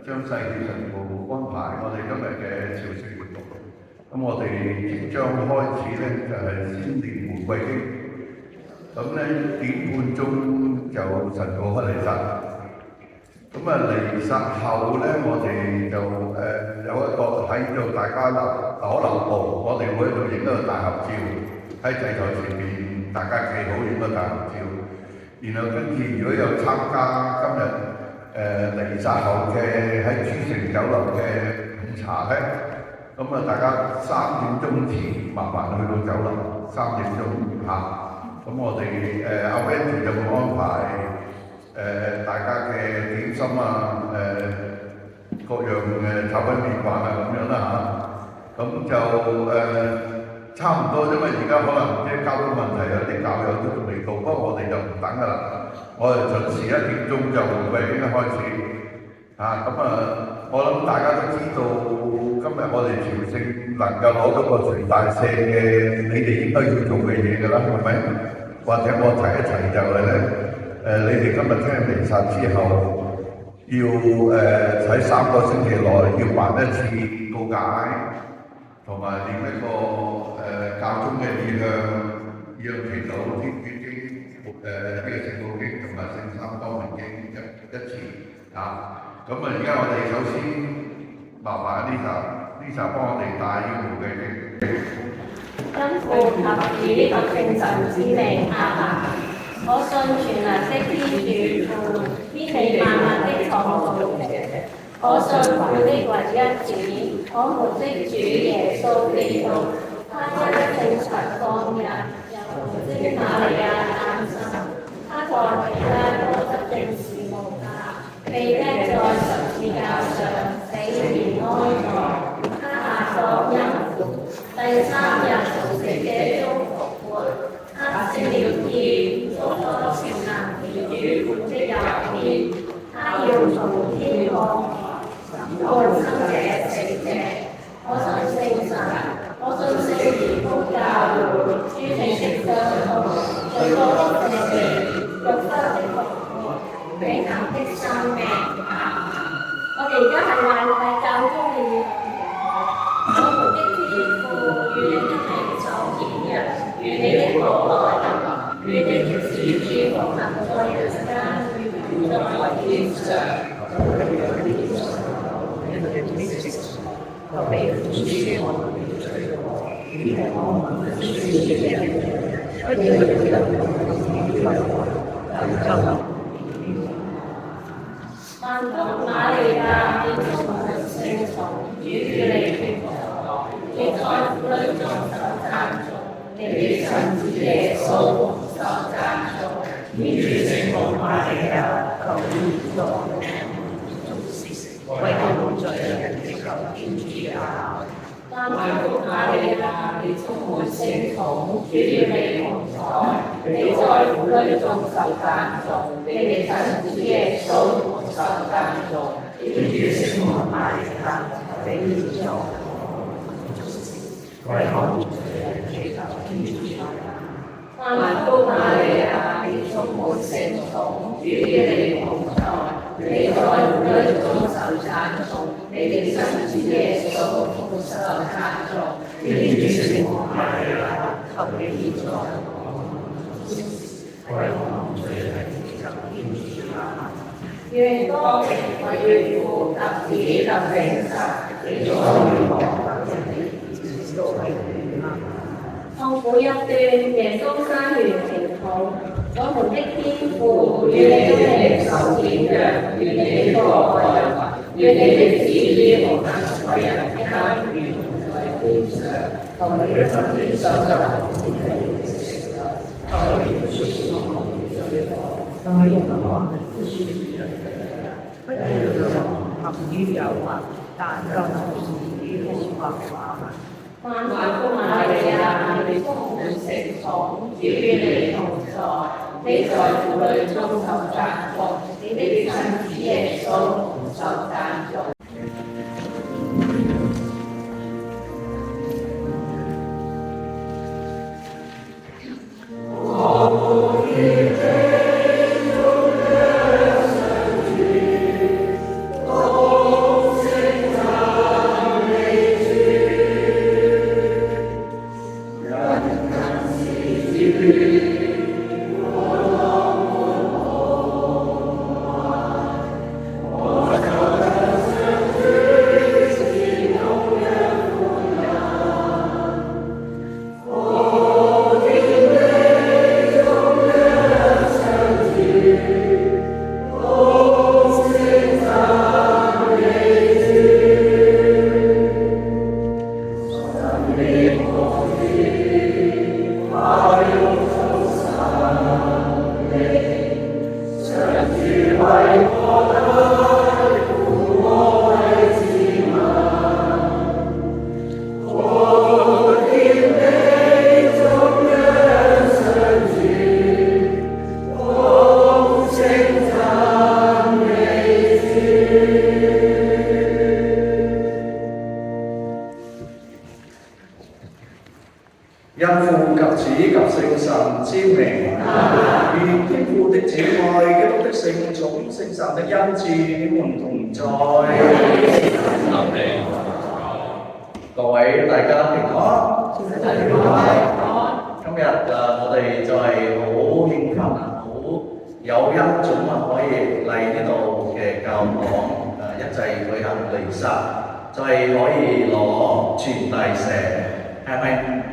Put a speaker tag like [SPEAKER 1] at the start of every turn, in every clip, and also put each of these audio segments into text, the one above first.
[SPEAKER 1] 張世傑神父安排我哋今日嘅朝聖活動。咁我哋即將開始咧，就係先念玫瑰經。咁咧1點半就神父開彌撒。咁彌撒後咧，我哋就有一個喺度大家留步，我哋會喺度影一個大合照，喺祭台前面大家企好影個大合照。然後跟住如果有參加今日彌撒後嘅喺主城酒樓嘅午茶咧，咁大家3點鐘前麻煩去到酒樓3點鐘嚇。咁我哋阿 Wendy 就會安排大家嘅點心啊，各樣嘅炒燴麵飯啊咁樣啦嚇。咁就差唔多，因為而家可能即係交通問題，有啲教友都仲未到，不過我哋就唔等噶啦，我哋準時1點鐘就會已經開始嚇。我諗大家都知道，今日我哋朝聖能夠攞到個全大赦嘅，你哋應該要做嘅嘢㗎啦，係咪？或者我提一提就係咧，你哋今日聽彌撒之後，要喺3個星期內要辦一次告解，同埋念一個教宗嘅意向祈禱天主經呢個聖母經同埋聖三光明經一次嚇。咁而家我哋首先麻煩Lisa幫我哋帶呢部嘅經。
[SPEAKER 2] 因父及子及聖神之名，阿們。我信全能的天主父，天地萬物的創造者。我信父的唯一子，我們的主耶穌基督，他因聖神降孕，由聖瑪利亞誕生，他在彼拉多得正是無價，被釘在十字架上，死而安葬。他下葬陰府，第3日從死者中復活。他升了天，坐在全能天主父的右邊。他要從天降臨，審判生者死者。我信聖神，我信聖而公教會，諸聖的相通，最高的聖靈，肉身的復活，永恆的生命。我哋而家係教宗嘅議論。我們的天父，願你的名受顯揚，願你的國來臨，願你的旨意奉行在人間，如在天上。萬福瑪利亞，你充滿聖寵，主與你同在，你在婦女中受讚頌，你的親子耶穌受讚頌。天主聖母瑪利亞，求你為我們罪人祈求天主啊！萬福瑪利亞，你充滿聖寵，主與你同在，你在婦女中受讚頌，你的親子耶穌受讚頌。天主聖母瑪利亞，求你為我們罪人祈求天主啊！萬福瑪利亞，你充滿聖寵，主與你同在，你在婦女中受讚頌，你的親子耶穌受讚頌。天主聖母瑪利亞，求你為我們罪人祈求天主啊！願光榮歸父及子及聖神，你在永恆不痛苦一端，耶穌生完祈禱，我們的天父，願你的名受顯揚，願你的國來臨，願你的旨意奉行在人間，如在天上。求你的親天上就求你的聖神，求你的説我們罪過，求你的話不説人的人，不要讓陷於誘惑，但救我們於兇惡。萬福瑪利亞，你充滿聖寵，主與你同在，你在婦女中受讚頌，你的親子耶穌受讚頌。Oh
[SPEAKER 3] 願天父的慈愛、基督的聖寵、聖神的恩賜與我們同在。各位大家平安。今日我哋就係好興奮啊，好有恩寵啊，可以嚟呢度嘅教堂一齊舉行彌撒，就係可以攞傳遞石，係咪？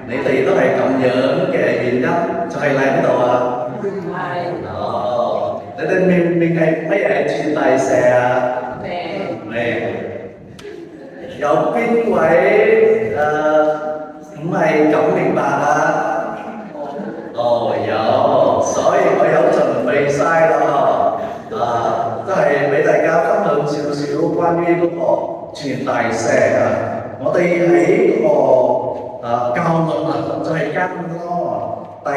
[SPEAKER 3] 你哋都係咁樣嘅原因，就係嚟呢度啊？係。哦，你哋明唔明係乜嘢傳遞石啊？明。有邊位唔係咁明白啊？哦，有，所以我有準備晒咯，都係俾大家分享少少關於嗰個傳遞石啊。我哋喺嗰個教律啊，就係間咯，第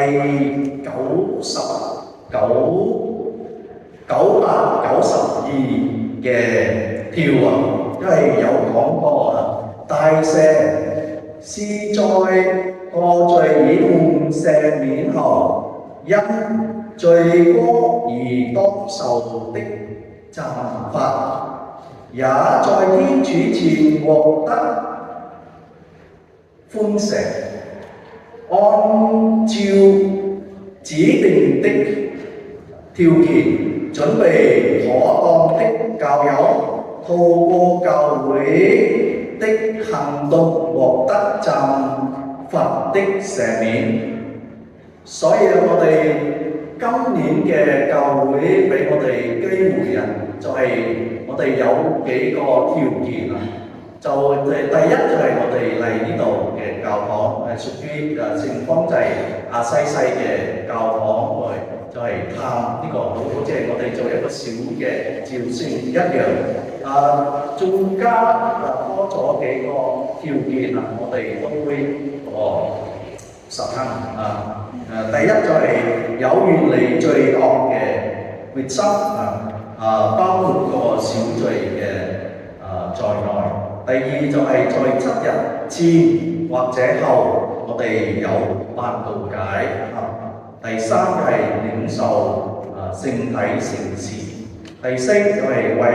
[SPEAKER 3] 992嘅條啊，因為有講過大石是在個罪已蒙赦免後，因罪過而當受的懲罰，也在天主前獲得寬赦，按照指定的條件，準備妥當的教友，透過教會的行動獲得懲罰的赦免。所以我哋今年嘅教會俾我哋機會啊，就係我哋有幾個條件啊。就第一就係我哋嚟呢度嘅教堂係屬於聖方濟亞西西嘅教堂，就係探呢個好似係我哋做一個小嘅朝聖一樣。仲加多咗幾個條件啊，我哋都會實行啊。第一就係有遠離罪惡嘅決心包括個小罪嘅在內。第二就係在7日前或者後，我哋有辦告解。第三就係領受聖體聖事。第四就係為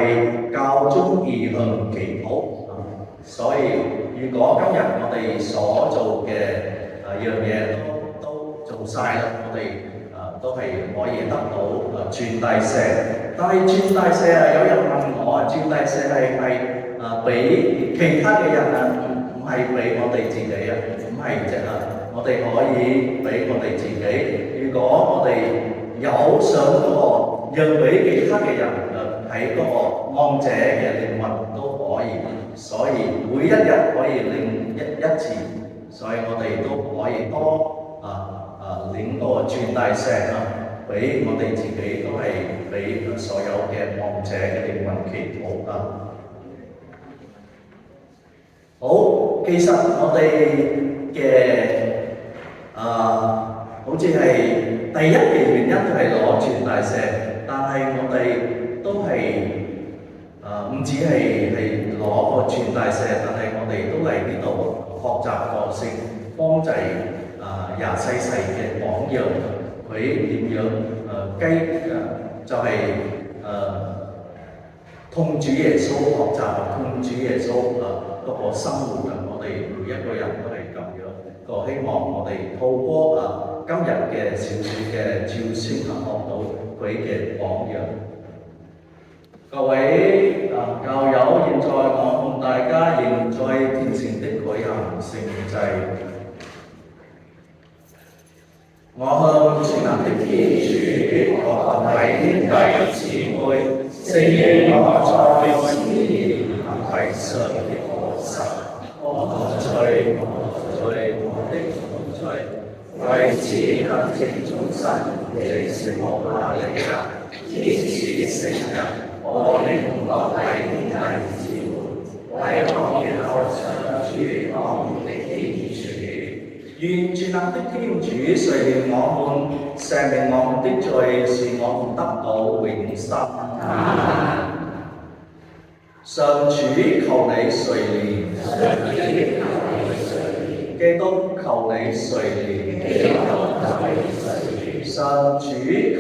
[SPEAKER 3] 教宗義行祈禱。所以如果今日我哋所做嘅樣嘢都做晒啦，我哋都係可以得到傳遞石。但係傳遞石有人問我傳遞石係咪俾其他嘅人唔係俾我哋自己唔係啫我哋可以俾我哋自己。如果我哋有想讓俾其他嘅人喺嗰個亡者嘅靈魂都可以，所以每一日可以領一次，所以我哋都可以多領個傳遞石俾我哋自己，都係俾所有嘅亡者嘅靈魂祈禱好，其實我哋嘅好似係第一嘅原因就係攞傳遞石，但係我哋都係唔止係攞個傳遞石，但係我哋都嚟呢度學習個聖方濟亞西西嘅榜樣，佢點樣就係同主耶穌學習，同主耶穌嗰個生活我哋每一個人都係咁樣。個希望我哋透過今日嘅少少嘅照宣學到佢嘅榜樣。各位教友，現在我同大家仍在虔誠的舉行聖祭。我向全能的天主和各位兄弟姊妹承認我在思念行為上的過失，我罪，我的罪，為此懇請眾神藉聖母瑪利亞天使聖人，我領各位兄弟姊妹，為我嘅後上主我們的天主。願全能的天主垂憐我們，赦免我們的罪，使我們得到永生。上主求你垂憐，基督求你垂憐，上主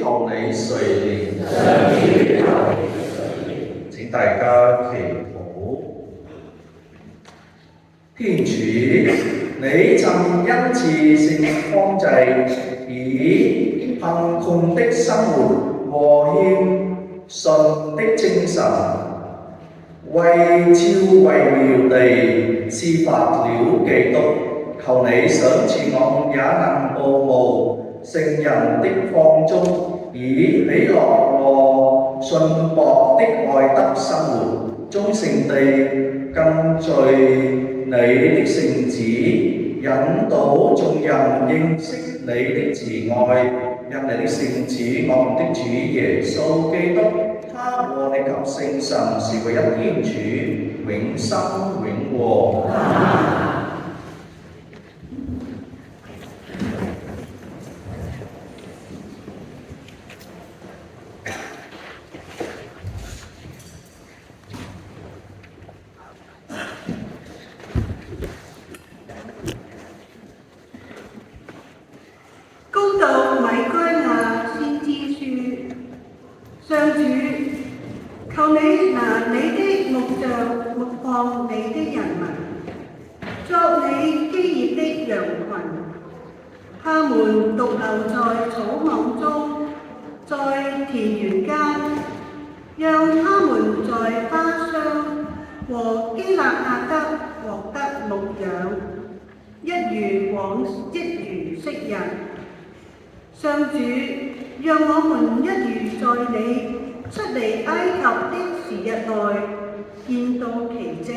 [SPEAKER 3] 求你垂憐，請大家祈禱。天主，你曾恩賜聖方濟，以貧窮的生活和謙遜的精神，為超為妙地施發了基督。求你賞賜我們也能報務聖人的放縱，以喜樂和信薄的愛德生活，忠誠地跟隨你的聖旨，引導眾人認識你的慈愛，因你的聖子，我們的主耶穌基督，他和你及聖神是唯一天主，永生永和。
[SPEAKER 4] 上主，求你拿你的牧杖牧放你的人民，作你基業的羊群。他們獨留在草莽中，在田園間，讓他們在巴商和基勒亞德獲得牧養，一如昔日。上主，讓我們一如在你出離埃及的時日內見到奇蹟，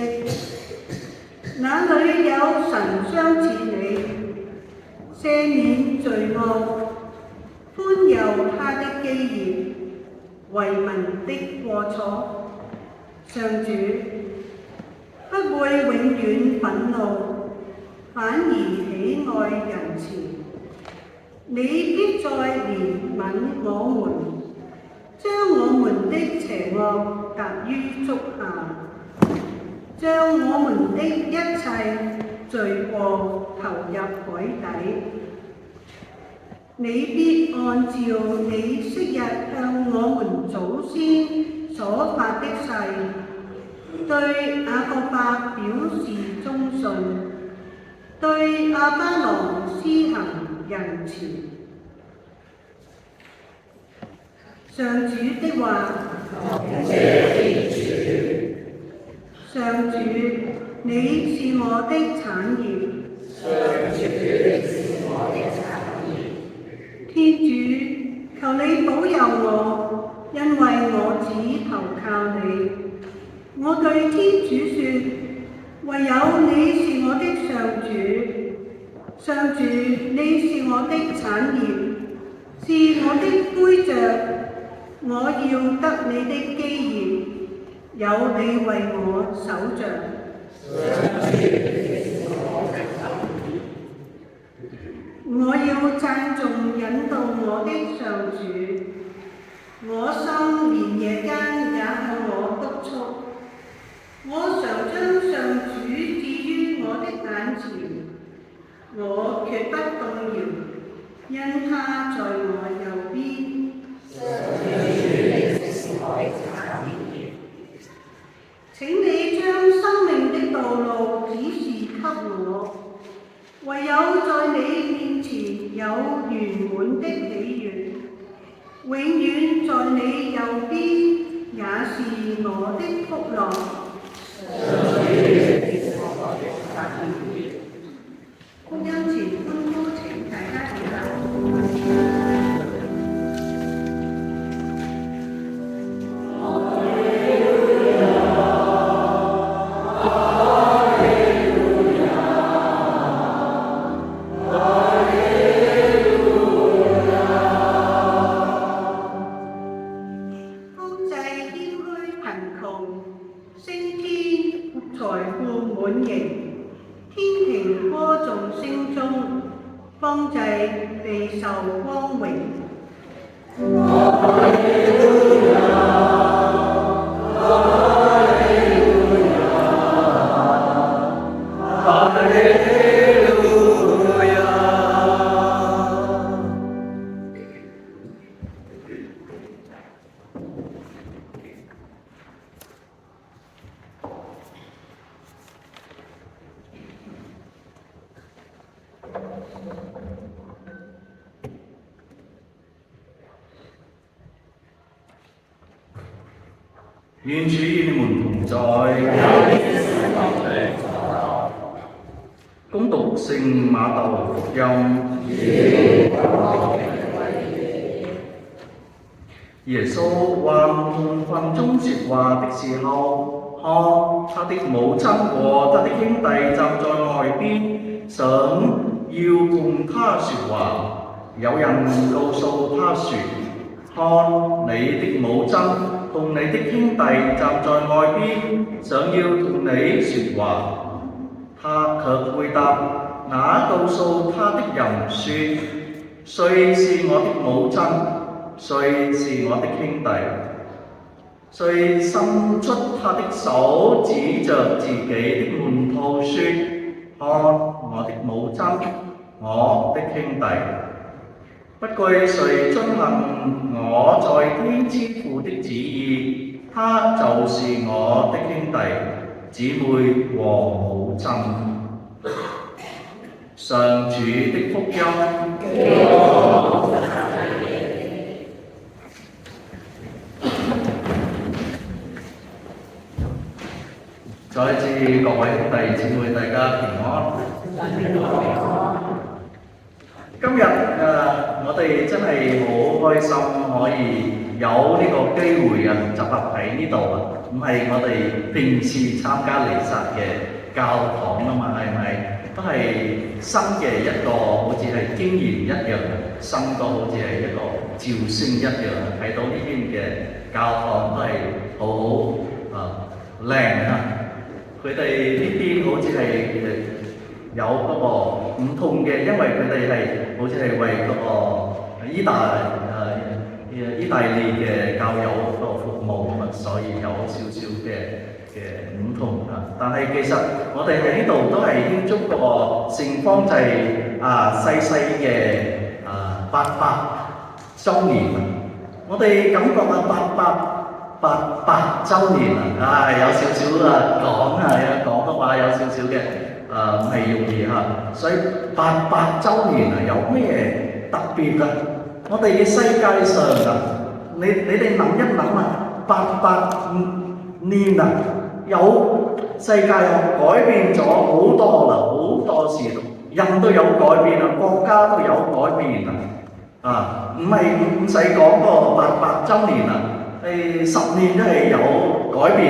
[SPEAKER 4] 那裏有神相似你，赦免罪惡，寬宥他的基業，為民的過錯。上主不會永遠憤怒，反而喜愛仁慈。你必再憐憫我們，將我們的邪惡踏於足下，將我們的一切罪過投入海底。你必按照你昔日向我們祖先所發的誓，對雅各伯表示忠信，對亞巴郎施行仁慈。上主的話。上主，你是我的產業。天主，求你保佑我，因為我只投靠你。我對天主說，唯有你是我的上主。上主，你是我的產業，是我的杯爵。我要得你的基業，有你為我守著。我要讚頌引導我的上主，我心連夜間也向我督促。我常將上主置於我的眼前，我決不動搖，因他在我右邊。請你將生命的道路指示給我，唯有在你面前有圓滿的喜悅，永遠在你右邊也是我的福樂。福音前歡呼，請大家起立。方濟備受光榮。
[SPEAKER 5] 哈利路亞，哈利路
[SPEAKER 3] 願主與你們同在。恭讀聖馬竇福音。耶穌還同群眾說話的時候，看他的母親和他的兄弟站在外邊，想要同他說話。有人告訴他說：看你的母親同你的兄弟站在外邊，想要同你說話。他卻回答那告訴他的人說：誰是我的母親？誰是我的兄弟？遂伸出他的手指着自己的門徒說：看我的母親，我的兄弟。不據誰遵行我在天之父的旨意，他就是我的兄弟、姊妹和母親。上主的福音。再一次各位兄弟姊妹，大家平安。今日我哋真係好開心，可以有呢個機會集合喺呢度唔係我哋平時參加彌撒嘅教堂啊嘛，係咪？都係新嘅一個，好似係經驗一樣，新個好似係一個召聲一樣，睇到呢邊嘅教堂都係好靚啊！佢哋呢邊好似係有嗰個唔同嘅，因為佢哋係好似係為嗰個意大利嘅教友嗰個服務啊，所以有少少嘅唔同啊。但係其實我哋喺呢度都係慶祝嗰個聖方濟細細嘅800週年啊！我哋感覺800週年有少少講嘅話有少少嘅唔係容易所以800週年有咩特別我哋嘅世界上你哋諗一諗800年有世界改變咗好多啦，好多事，人都有改變國家都有改變唔使講個800週年10年都係有改變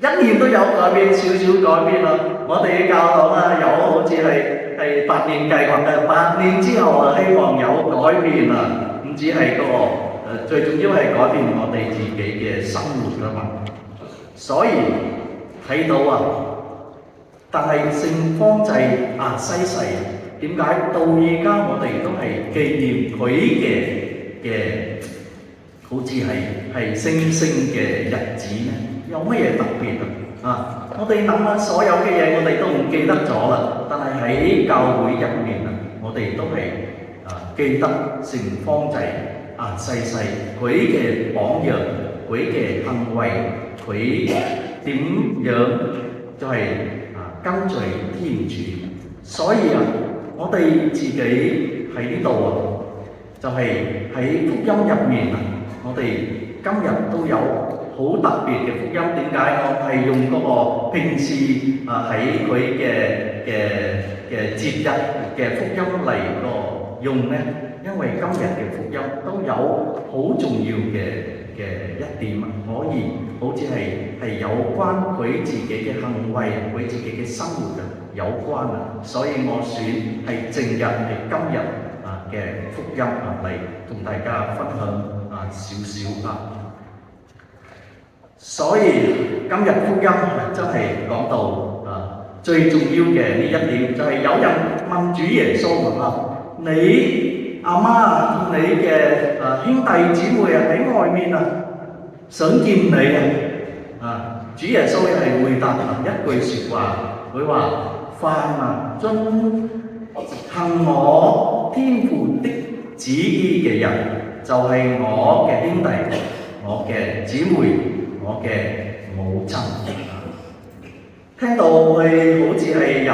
[SPEAKER 3] 1年都有改變，少少改變我哋嘅教堂有好似係8年計劃嘅，8年之後希望有改變唔止係最重要係改變我哋自己嘅生活嘛。所以睇到但係聖方濟西西點解到而家我哋都係紀念佢嘅好似係星星嘅日子呢？有乜嘢特別我哋諗下所有嘅嘢，我哋都唔記得咗啦。但係喺教會入面我哋都係記得聖方濟西西佢嘅榜樣，佢嘅行為，佢點樣就係跟隨天主。所以我哋自己喺呢度就係喺福音入面我哋今日都有好特別嘅福音。點解我係用嗰個平時喺佢嘅節日嘅福音嚟用呢？因為今日嘅福音都有好重要嘅一點可以好似係有關佢自己嘅行為，佢自己嘅生活有關所以我選係正日係今日嘅福音嚟同大家分享少少所以今日福音真係講到最重要嘅呢一點，就係有人問主耶穌你阿媽同你嘅兄弟姊妹喺外面想見你主耶穌係回答一句説話，佢話：凡遵行我天父的旨意嘅人，就係我嘅兄弟、我嘅姊妹、我嘅母親。聽到佢好似係有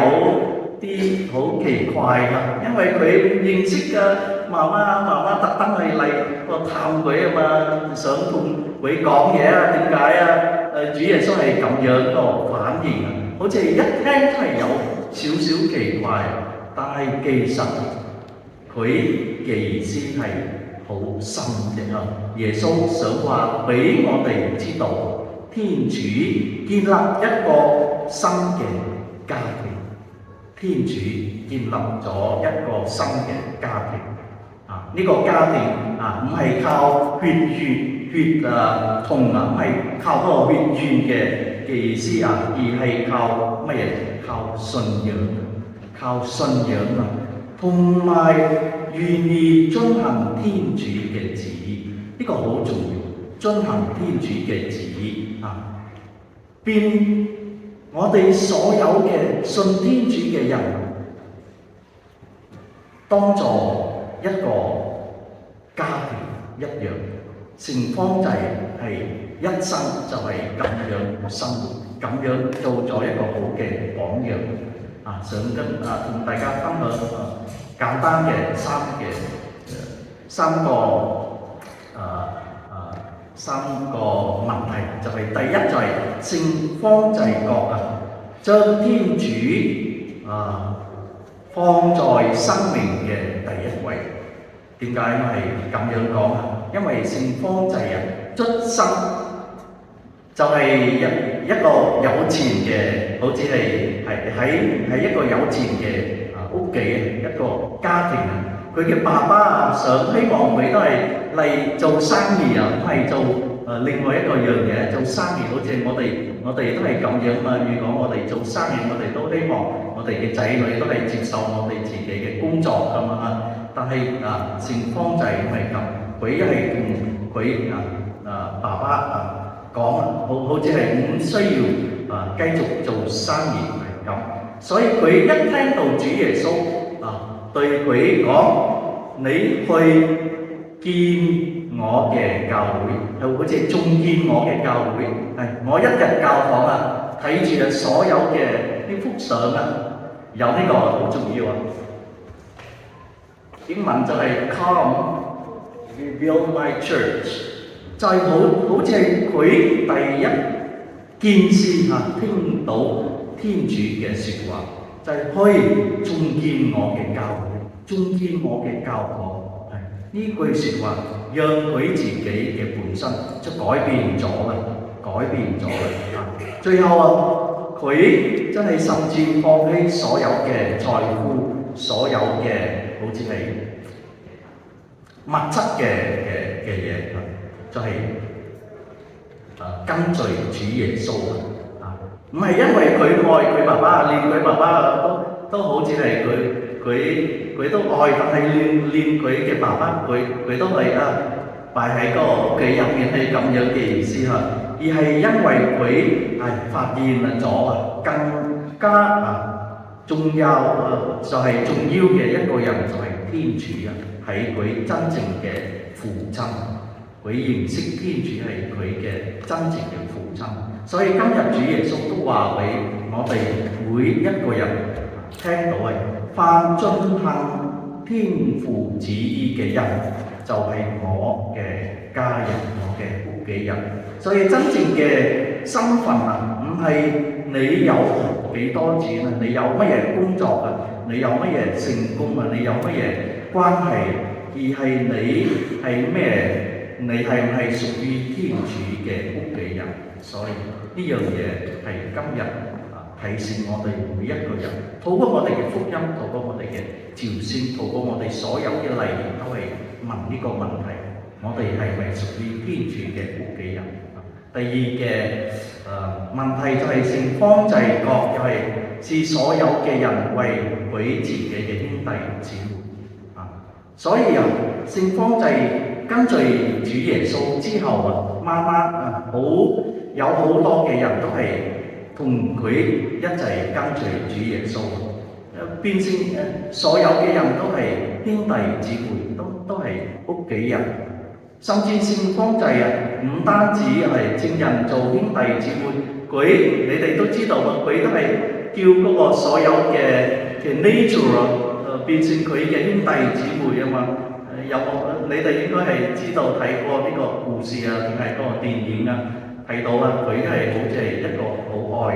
[SPEAKER 3] 啲好奇怪因為佢唔認識嘅媽媽特登係嚟探佢嘛，想同佢講嘢啊，點解啊？主耶穌係咁樣個反應啊，好似一聽都係有少少奇怪，但係其實佢嘅意思係好深嘅啊！耶穌想話俾我哋知道，天主建立一個新嘅家庭，天主建立咗一個新嘅家庭啊！呢個家庭啊，唔係靠血啊痛啊，唔係靠嗰個血緣嘅意思啊，而係靠乜嘢？靠信仰，靠信仰啊！同埋願意遵行天主嘅旨意，呢個好重要。遵行天主嘅旨意啊，變我哋所有嘅信天主嘅人，當作一個家庭一樣。聖方濟係一生就係咁樣生活，咁樣做咗一個好嘅榜樣。想跟同大家分享簡單嘅三個問題，就係第一就係聖方濟各將天主放在生命嘅第一位。點解我係咁樣講啊？因為聖方濟出生就係一個有錢嘅，好似係一個有錢嘅屋企一個家庭啊。佢嘅爸爸希望佢都係嚟做生意啊，唔係做另外一個樣嘢。做生意好似我哋都係咁樣嘛。如果我哋做生意，我哋都希望我哋嘅仔女都係接受我哋自己嘅工作咁啊。但係聖方濟唔係咁，佢一係同佢爸爸講，好似係唔需要繼續做生意係咁。所以佢一聽到主耶穌對佢講：你去見我嘅教會，係好似重建我嘅教會。我一日教堂睇住所有嘅呢幅相有呢個好重要啊！英文就係 Come rebuild my church， 就係好似係佢第一件事聽到天主嘅説話，就係去重建我嘅教會，重建我嘅教堂。呢句説話讓佢自己嘅本身就改變咗啦，最後佢真係甚至放棄所有嘅財富，所有嘅好似係物質嘅嘢，就係跟隨主耶穌唔係因為佢愛佢爸爸，連佢爸爸都好似係佢都愛，但係連佢嘅爸爸佢都係擺喺個屋企入面係咁樣嘅意思而係因為佢發現咗更加重要就係重要嘅一個人就係天主係佢真正嘅父親，佢認識天主係佢嘅真正嘅父親。所以今日主耶穌都話俾我哋每一個人聽到凡遵行天父旨意嘅人，就係我嘅家人，我嘅屋企人。所以真正嘅身份唔係你有幾多錢你有乜嘢工作你有乜嘢成功你有乜嘢關係，而係你係咩？你係唔係屬於天主嘅屋企人？所以呢樣嘢係今日提醒我哋每一個人，透過我哋嘅福音，透過我哋嘅召宣，透過我哋所有嘅禮儀，都係問呢個問題：我哋係咪屬於天主嘅屋企人？第二嘅問題就係聖方濟各又係所有嘅人為佢自己嘅兄弟姊妹所以聖方濟跟隨主耶穌之後慢慢有好多嘅人都係同佢一齊跟隨主耶穌，變成所有嘅人都係兄弟姊妹，都係屋企人。甚至聖方濟唔單止係正人做兄弟姊妹，你哋都知道佢都係叫嗰個所有嘅 nature 變成佢嘅兄弟姊妹嘛。有冇？你哋應該係知道睇過呢個故事啊，定係嗰個電影啊？睇到啊，佢係好似係一個好愛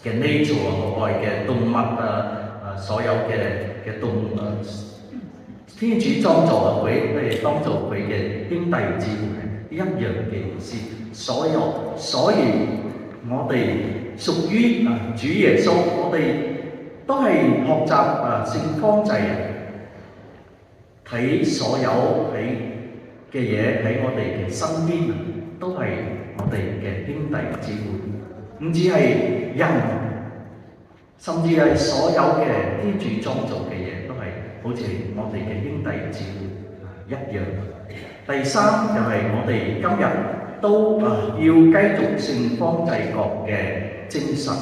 [SPEAKER 3] 嘅 nature 啊，好愛嘅動物啊，所有嘅動物，天主創造啊，佢係當做佢嘅兄弟姊妹一樣嘅意思。所以我哋屬於主耶穌，我哋都係學習聖方濟啊，睇所有嘅嘢喺我哋嘅身邊，都係我哋嘅兄弟姊妹，唔止係人，甚至係所有嘅天主創造嘅嘢，都係好似我哋嘅兄弟姊妹一樣。第三就係我哋今日都要繼續聖方濟各嘅精神。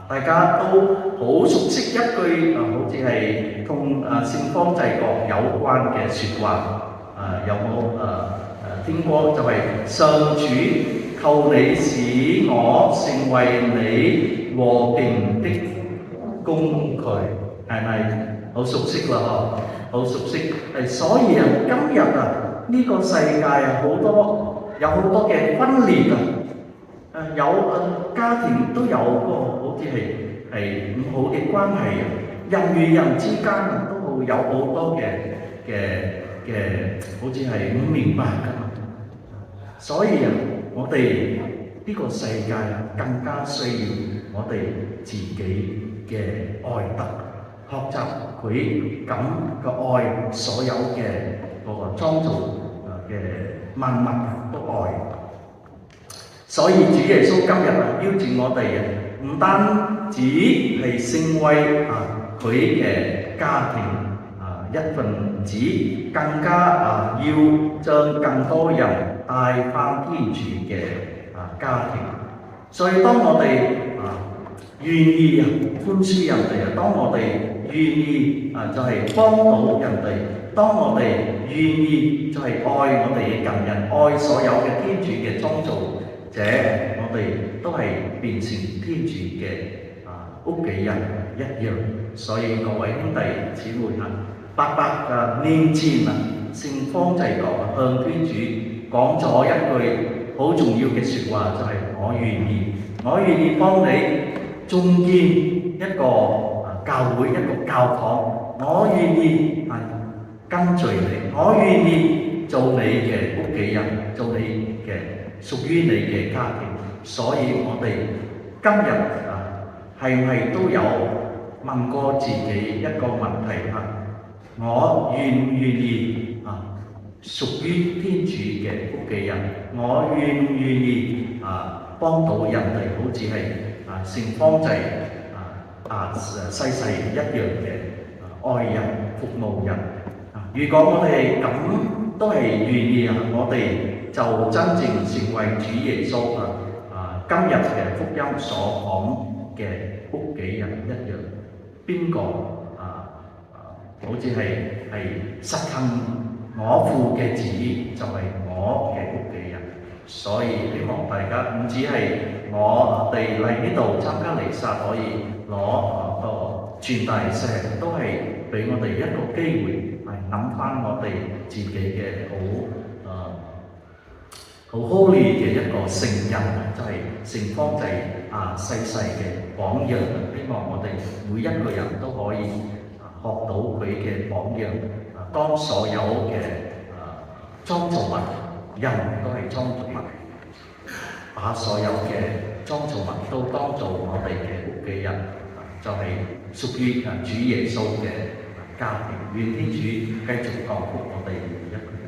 [SPEAKER 3] 大家都好熟悉一句好似係同聖方濟各有關嘅説話。有冇聽過？就係上主，求你使我成為你和平的工具，係咪好熟悉啦？好熟悉。所以今日呢個世界有好多嘅分裂有家庭都有個好似係唔好嘅關係，人與人之間都會有好多嘅好似係唔明白㗎嘛。所以我哋呢個世界更加需要我哋自己嘅愛德，學習佢咁嘅愛所有嘅嗰個創造嘅萬物都愛。所以主耶穌今日邀請我哋唔單止係成為佢嘅家庭一份子，更加要將更多人帶返天主嘅家庭。所以當我哋願意寬恕人哋，當我哋願意就係幫到人哋，當我哋願意就係愛我哋嘅近人，愛所有嘅天主嘅創造者，我哋都係變成天主嘅屋企人一樣。所以各位兄弟姊妹800年前聖方濟各向天主講咗一句好重要嘅説話，就係我願意幫你重建一個教會，一個教堂，我願意跟隨你，我願意做你嘅屋企人，做你嘅屬於你嘅家庭。所以我哋今日係唔係都有問過自己一個問題我願唔願意屬於天主嘅屋企人？我願唔願意幫到人哋，好似係聖方濟西西一樣嘅愛人、服務人？如果我哋咁都係願意我哋就真正成為主耶穌今日嘅福音所講嘅屋企人一樣。邊個好似係實行我父嘅旨意，就係我嘅屋企人。所以希望大家唔止係我哋嚟呢度參加彌撒可以攞個傳遞石，都係俾我哋一個機會諗翻我哋自己嘅好 holy 嘅一個聖人，就係聖方濟西西嘅榜樣。希望我哋每一個人都可以學到佢嘅榜樣。當所有嘅創造物，人都係創造物，把所有嘅創造物都當做我哋嘅屋企人，就係屬於主耶穌嘅家庭。願天主繼續降福我哋每一個人。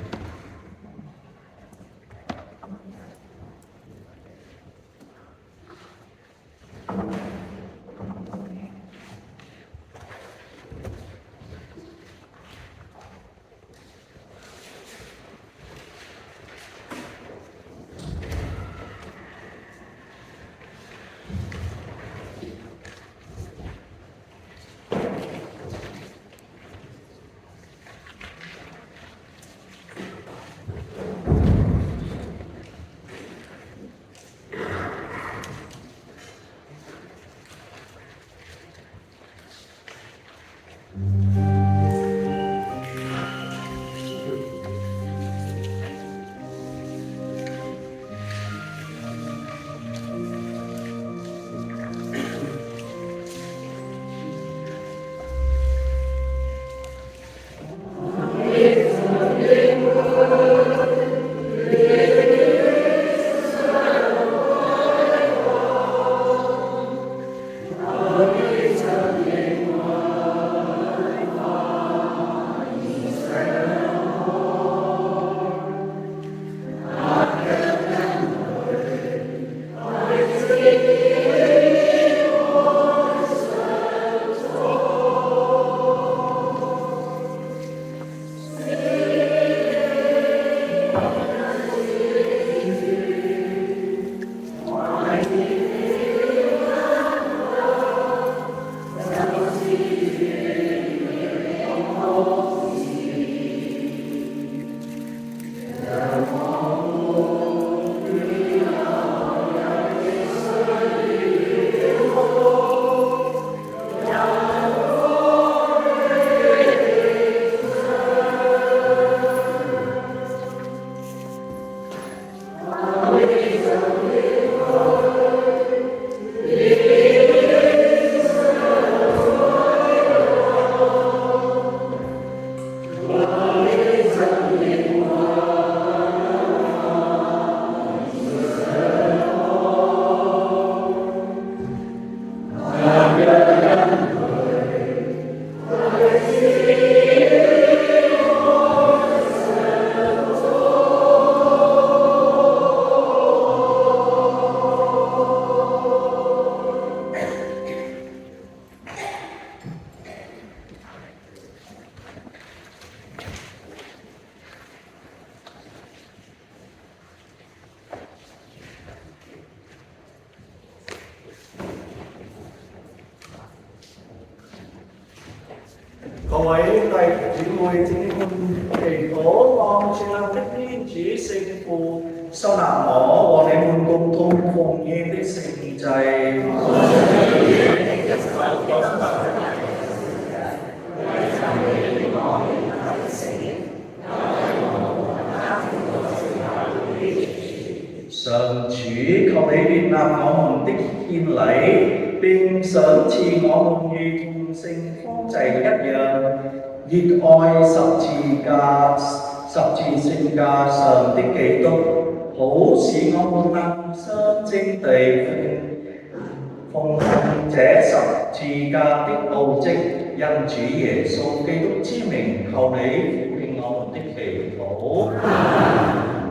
[SPEAKER 3] 各位弟兄姊妹，請你們祈禱，望全能的天主聖父收納我和你們共同奉獻的聖祭。上主，求你悅納我們的獻禮，並賞賜我們如同聖方濟一樣，熱愛十字聖架上的基督，好使我們能相稱地奉行這十字架的奧蹟。因主耶穌基督之名，求你俯聽我們的祈禱。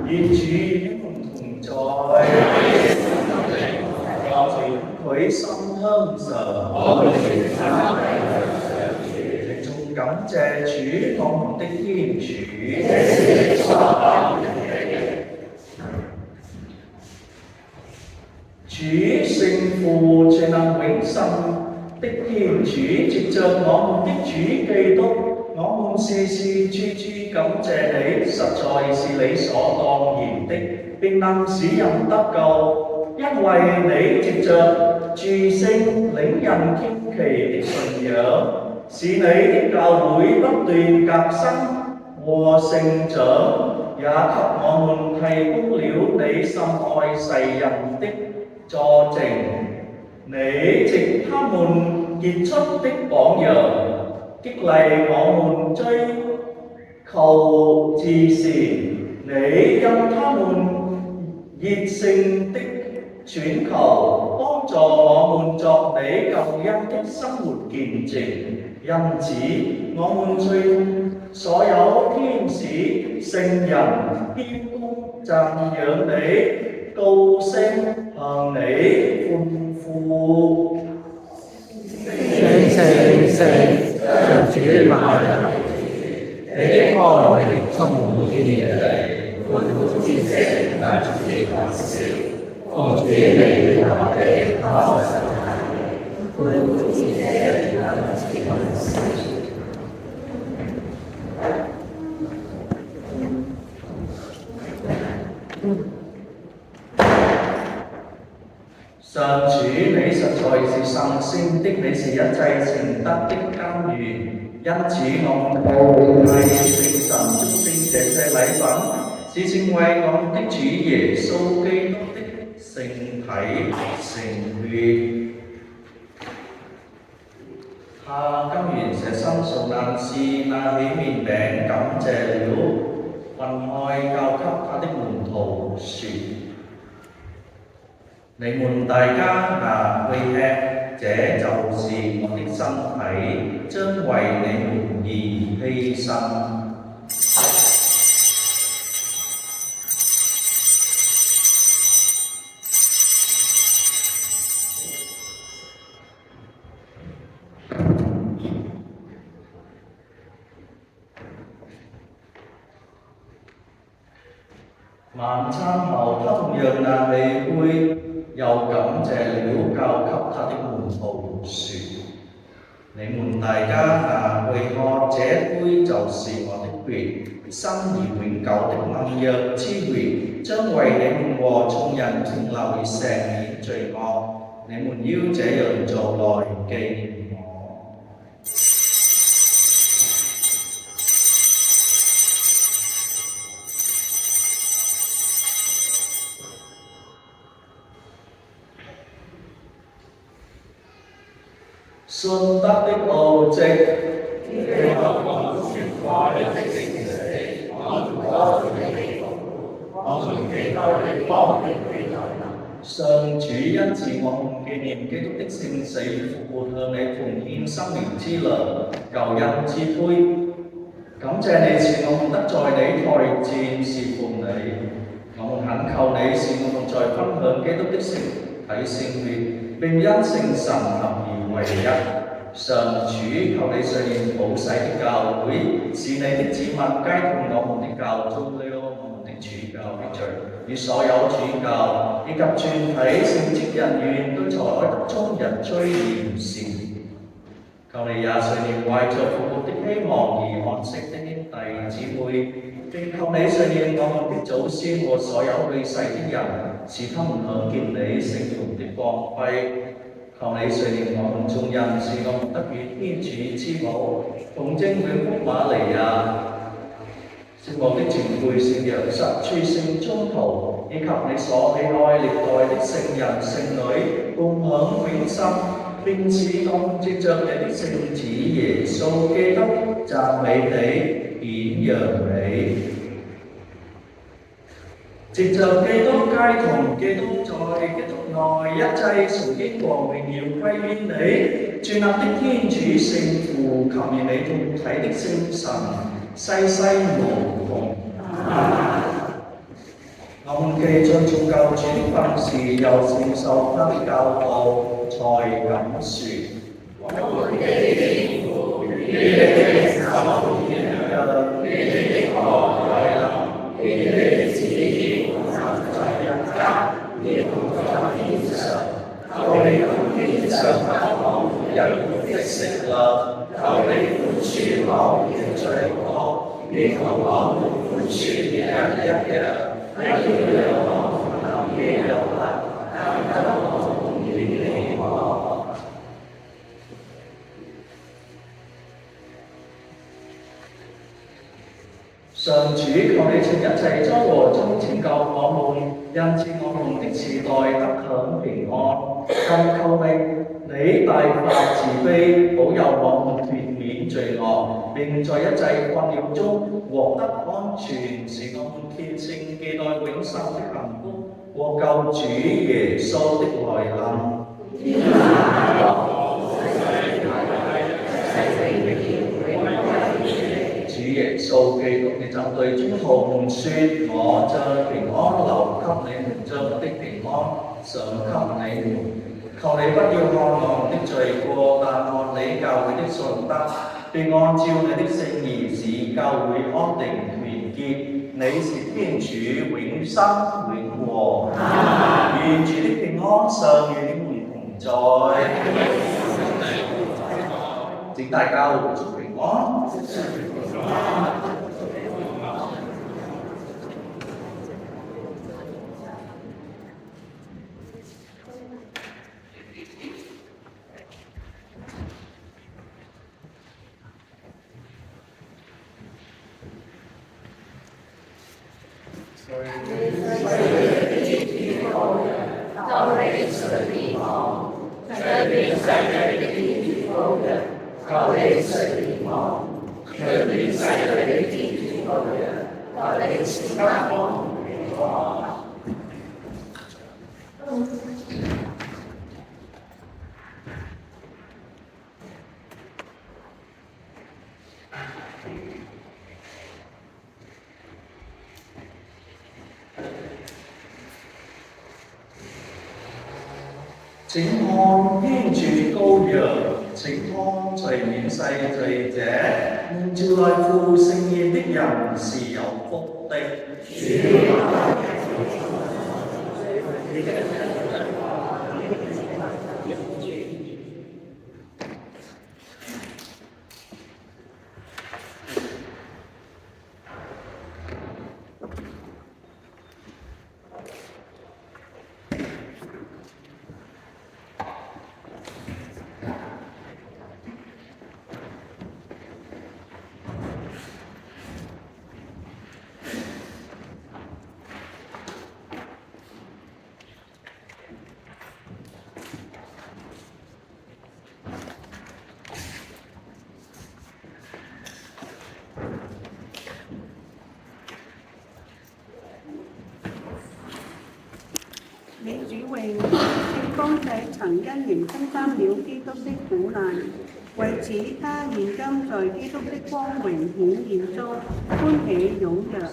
[SPEAKER 3] 願主與我們同在，佢心香上，仲感謝主我們的天主。主聖父全能永生的天主，藉着我們的主基督，我們時時處處感謝你，實在是理所當然的，並能使人得救，因為你藉着諸聖領人堅奇的信仰，使你的教會不斷革新和成長，也給我們提供了你深愛世人的佐證。你藉他們傑出的榜樣，激勵我們追求至善。你因他們熱誠的傳求，幫助我們作你救恩的生活見證。因此，我們隨所有天使聖人獻功讚揚你，高聲向你歡呼。
[SPEAKER 5] 聖，上主萬人，你的光榮充滿天地，歡呼之聲帶出你歡笑，奉主你為我哋開神壇，歡呼之聲帶出你歡笑。
[SPEAKER 3] 上主，你實在是聖聖的，你是一切聖德的根源。因此，我們為聖神祝聖這些禮品，是成為我們的主耶穌基督的聖體聖血。
[SPEAKER 5] 求你垂憐我，讓亂世裏天主羔羊，求你賜給我平安。
[SPEAKER 3] 請看天主羔羊，請看除免世罪者，蒙召來赴聖宴的人是有福的。
[SPEAKER 4] 你主榮，聖光者曾因緣分擔了基督的苦難，為此他現今在基督的光榮顯現中歡喜踴躍。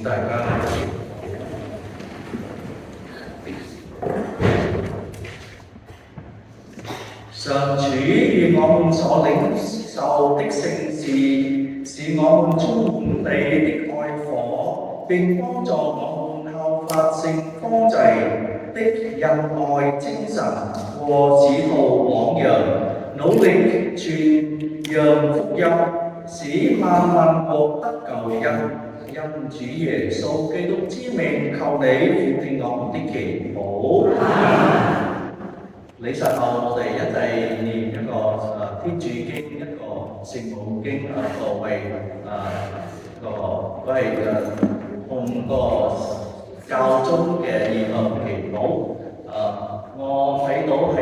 [SPEAKER 1] 大家。
[SPEAKER 3] 上主與我們所領受的聖事，是我們充滿你的愛火，並幫助我們效法聖方濟的仁愛精神和使徒榜樣，努力傳揚福音，使萬民獲得救恩。因主耶穌基督之名，求你俯聽我們的祈禱。禮實後，我哋一齊念一個天主經，一個聖母經，作為都係同個教宗嘅義務祈禱。我睇到喺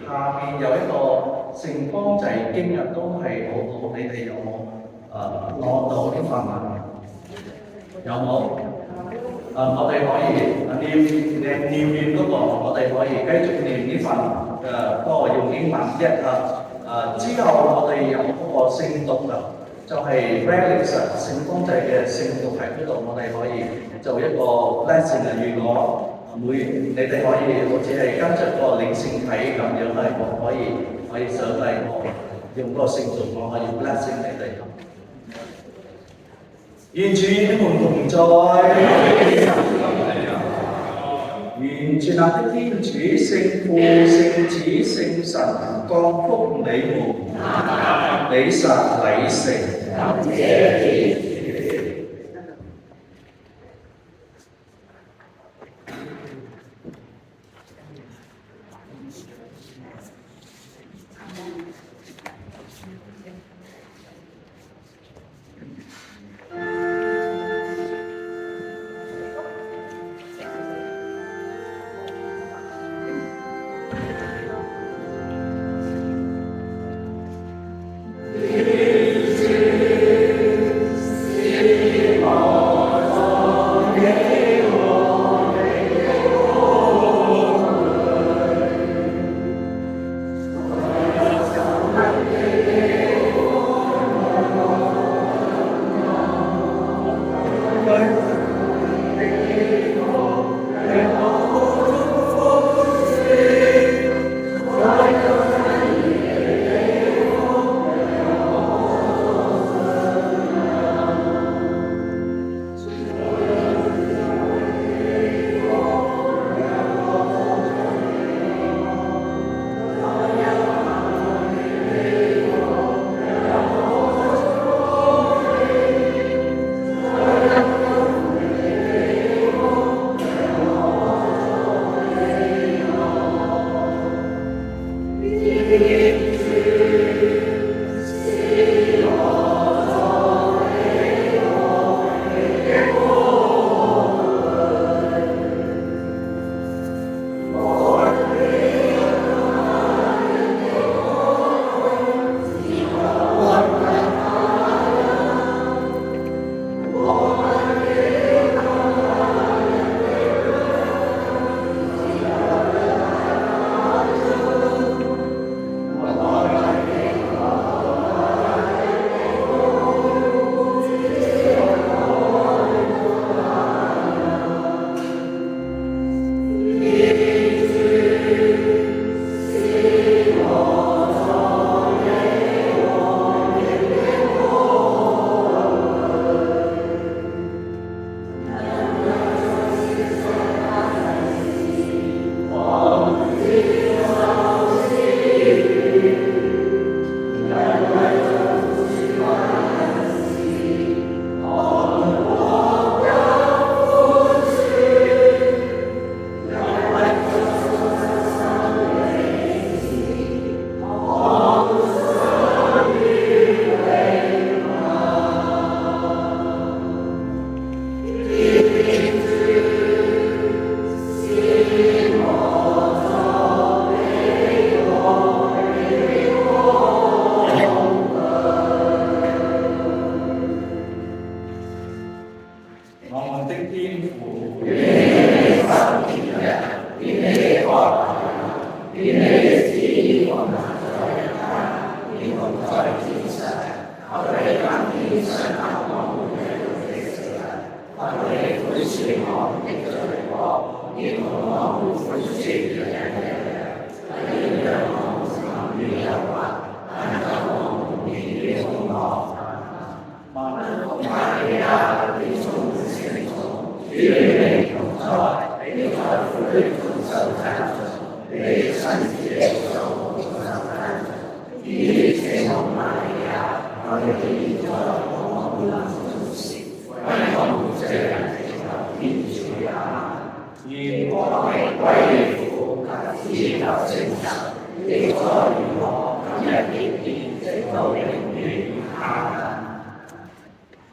[SPEAKER 3] 下面有一個聖方濟經啊，都係好好。你哋有冇攞到啲範文？有冇？我哋可以念完嗰個，我哋可以繼續念呢份嗰個用英文啫之後我哋有嗰個聖讀就係 Relics 聖方濟嘅聖讀喺嗰度，我哋可以做一個 lesson 如果你哋可以好似係跟着個領聖體咁樣咧，我可以上嚟用個聖讀，我可以 blessing 你哋。願主與你們同在，願全能的天主聖父、聖子、聖神降福你們，禮實禮成。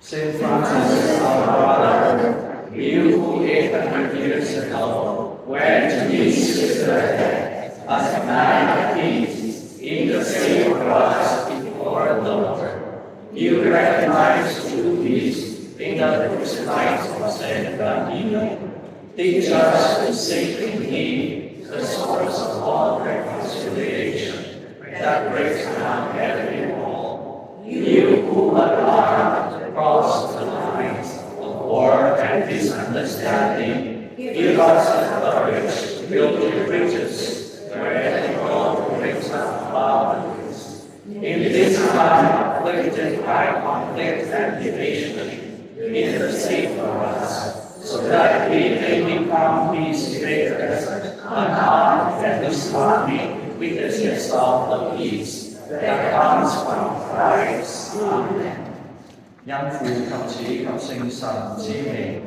[SPEAKER 5] Saint Francis, our brother, you who 800 years ago went to meet Sister as a man of peace, intercede for us before the Lord. You recognize true peace in the crucified Saint Bernardino. Teach us to seek in Him the source of all reconciliation that breaks down every wall. You who alarmed across the lines of war and misunderstanding, give us the courage to build the bridges where the road brings us boundaries. In this time afflicted by conflict and division, intercede for us, so that we may become peacemakers, unarmed and disarming witnesses of the peace that comes from Christ. Amen. 因父及子及聖神之名。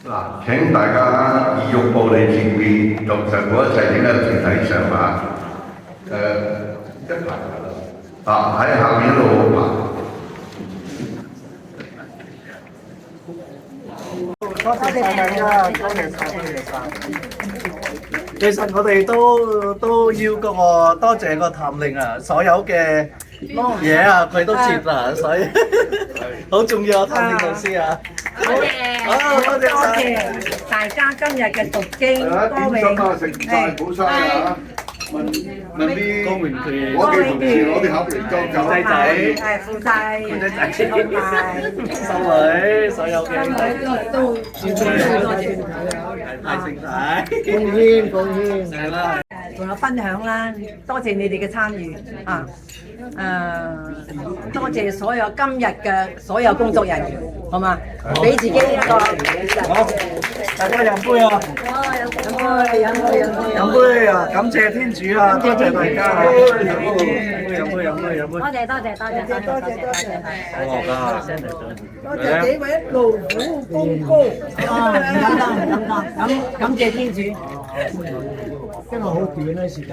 [SPEAKER 1] 嗱，請大家移玉步嚟前面，同神父一齊影個團體相嚇。一排喺下面一路行。
[SPEAKER 3] 多謝晒大家，多謝晒，多謝晒。其實我哋都要多謝個譚令啊，所有嘅嘢啊佢都接啦，所以好重要啊，譚令老師啊。
[SPEAKER 2] 多謝，
[SPEAKER 3] 多謝
[SPEAKER 6] 大家今日嘅讀經歌詠，
[SPEAKER 1] 食晒補晒啊！問啲
[SPEAKER 3] 光榮佢
[SPEAKER 1] 我嘅同事攞啲盒嚟裝酒
[SPEAKER 3] 仔仔，
[SPEAKER 6] 係負債，
[SPEAKER 3] 收女，所有嘅
[SPEAKER 6] 都
[SPEAKER 3] 多謝太盛大，貢獻係啦。
[SPEAKER 6] 仲有分享啦，多謝你哋嘅參與啊！多謝所有今日嘅所有工作人員，好嘛？俾自己一個
[SPEAKER 3] 好，大家飲杯啊！飲杯啊！感謝天主啊！多謝大家，飲杯。
[SPEAKER 6] 多謝。
[SPEAKER 3] 好啊！
[SPEAKER 4] 多謝幾位勞苦功高。
[SPEAKER 6] 感謝天主。
[SPEAKER 5] 今日好短嘅時間，